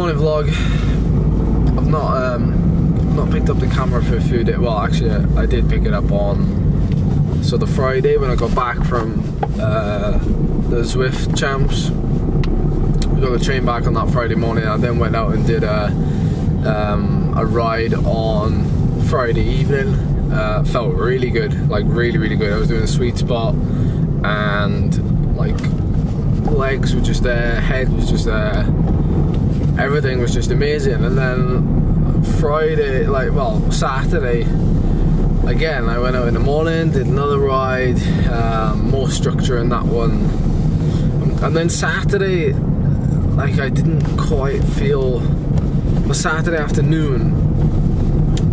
morning vlog. I've not picked up the camera for a few days. Well, actually, I did pick it up on the Friday when I got back from the Zwift Champs. We got the train back on that Friday morning. I then went out and did a ride on Friday evening. Felt really good, like really good. I was doing a sweet spot, and like legs were just there, head was just there, everything was just amazing. And then Friday, Saturday, again, I went out in the morning, did another ride, more structure in that one. And then Saturday, like, I didn't quite feel, well, Saturday afternoon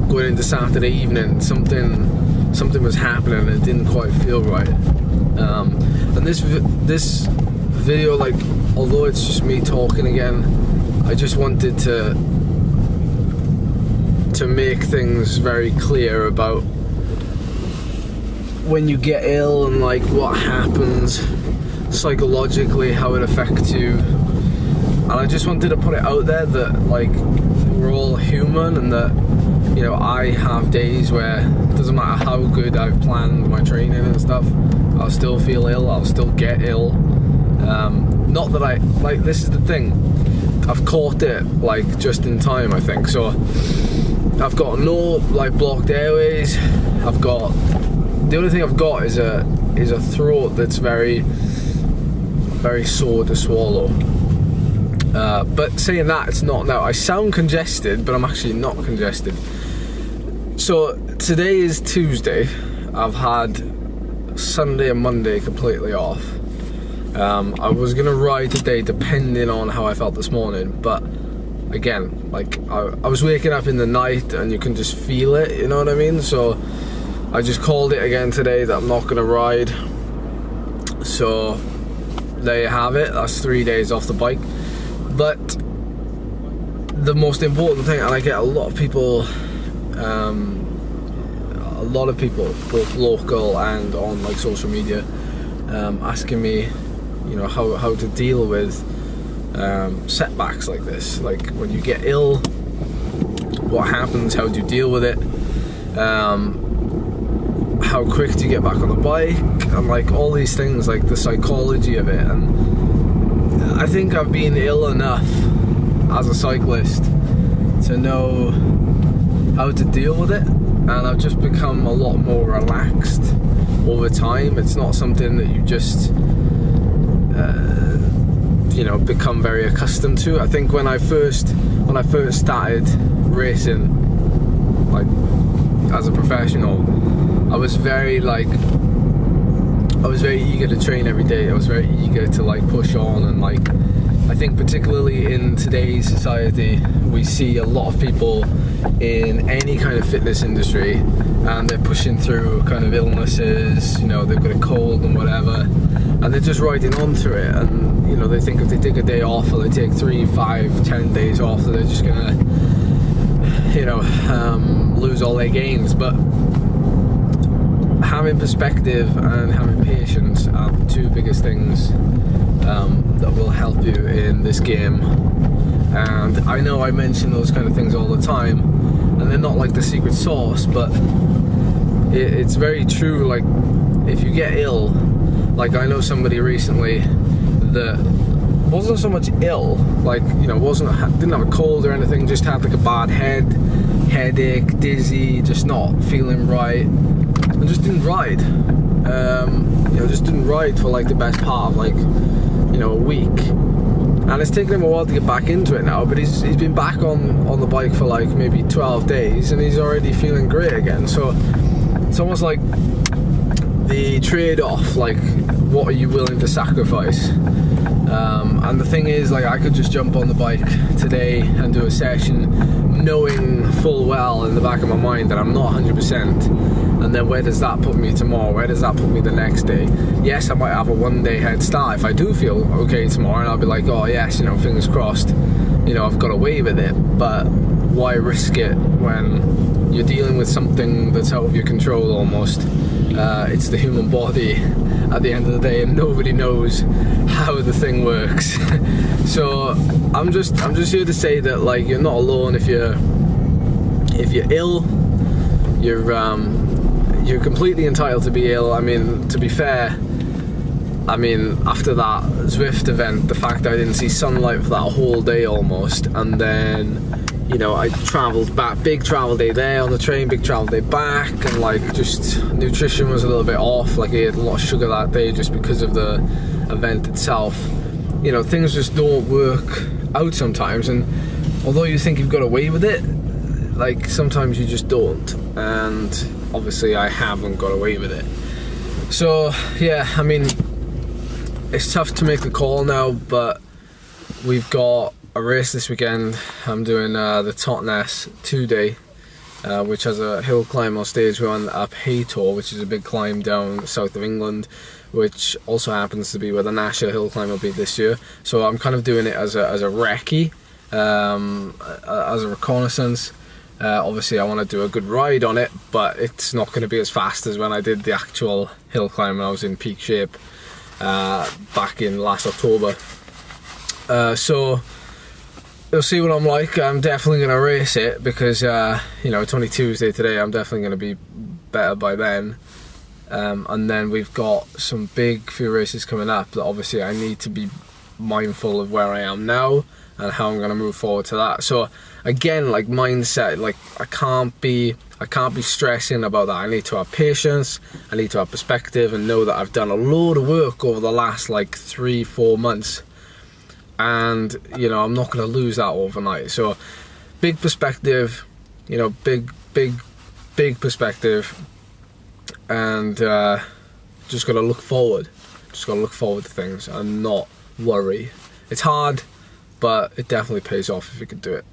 going into Saturday evening, something was happening. It didn't quite feel right. And this video, like, although it's just me talking again, I just wanted to make things very clear about when you get ill and like what happens psychologically, how it affects you. And I just wanted to put it out there that, like, we're all human, and that, you know, I have days where it doesn't matter how good I've planned my training and stuff, I'll still feel ill, I'll still get ill. Not that I, like, this is the thing, I've caught it, like, just in time, I think. So I've got no, like, blocked airways. The only thing I've got is a throat that's very sore to swallow. But saying that, it's not now. I sound congested, but I'm actually not congested. So today is Tuesday. I've had Sunday and Monday completely off. I was gonna ride today depending on how I felt this morning, but again, like, I was waking up in the night and you can just feel it, you know what I mean? So I just called it again today that I'm not gonna ride. So there you have it, that's 3 days off the bike. But the most important thing, and I get a lot of people, both local and on, like, social media, asking me, you know, how to deal with setbacks like this. Like, when you get ill, what happens, how do you deal with it, how quick do you get back on the bike, and like all these things, like the psychology of it. And I think I've been ill enough as a cyclist to know how to deal with it, and I've just become a lot more relaxed over time. It's not something that you just you know, become very accustomed to. I think when I first started racing, like, as a professional, I was very eager to train every day. I was very eager to, like, push on, and, like, I think particularly in today's society, we see a lot of people in any kind of fitness industry, and they're pushing through kind of illnesses, you know, they've got a cold and whatever, and they're just riding on through it. And, you know, they think if they take a day off, or they take 3, 5, 10 days off, that they're just gonna, you know, lose all their gains. But having perspective and having patience are the two biggest things that will help you in this game. And I know I mention those kind of things all the time, and they're not like the secret sauce, but it's very true. Like, if you get ill, like, I know somebody recently that wasn't so much ill, like, you know, didn't have a cold or anything, just had like a bad headache, dizzy, just not feeling right, and just didn't ride. You know, just didn't ride for like the best part of, like, you know, a week. And it's taken him a while to get back into it now, but he's been back on the bike for like maybe 12 days, and he's already feeling great again. So it's almost like the trade-off, like, what are you willing to sacrifice? And the thing is, like, I could just jump on the bike today and do a session knowing full well in the back of my mind that I'm not 100%, and then where does that put me tomorrow? Where does that put me the next day? Yes, I might have a 1 day head start if I do feel okay tomorrow, and I'll be like, oh yes, you know, fingers crossed, you know, I've got away with it. But why risk it when you're dealing with something that's out of your control almost? It's the human body, at the end of the day, and nobody knows how the thing works. So I'm just here to say that, like, you're not alone. If you're ill, you're completely entitled to be ill. I mean, to be fair, I mean, after that Zwift event, the fact that I didn't see sunlight for that whole day almost, and then, you know, I travelled back, big travel day there on the train, big travel day back, and like, just nutrition was a little bit off. Like, I ate a lot of sugar that day just because of the event itself. You know, things just don't work out sometimes, and although you think you've got away with it, like, sometimes you just don't, and obviously I haven't got away with it. So yeah, I mean, it's tough to make the call now, but we've got a race this weekend. I'm doing the Totnes 2-day, which has a hill climb on stage 1 up Haytor, which is a big climb down south of England, which also happens to be where the National Hill Climb will be this year. So I'm kind of doing it as a recce, as a reconnaissance. Obviously I want to do a good ride on it, but it's not going to be as fast as when I did the actual hill climb when I was in peak shape back in last October. So you'll see what I'm like. I'm definitely going to race it because you know, it's only Tuesday today. I'm definitely going to be better by then, and then we've got some few races coming up that obviously I need to be mindful of where I am now and how I'm going to move forward to that. So again, like, mindset, like, I can't be stressing about that. I need to have patience, I need to have perspective, and know that I've done a load of work over the last like 3-4 months, and you know, I'm not going to lose that overnight. So big perspective, you know, big perspective, and just got to look forward. Just got to look forward to things and not worry. It's hard, but it definitely pays off if you can do it.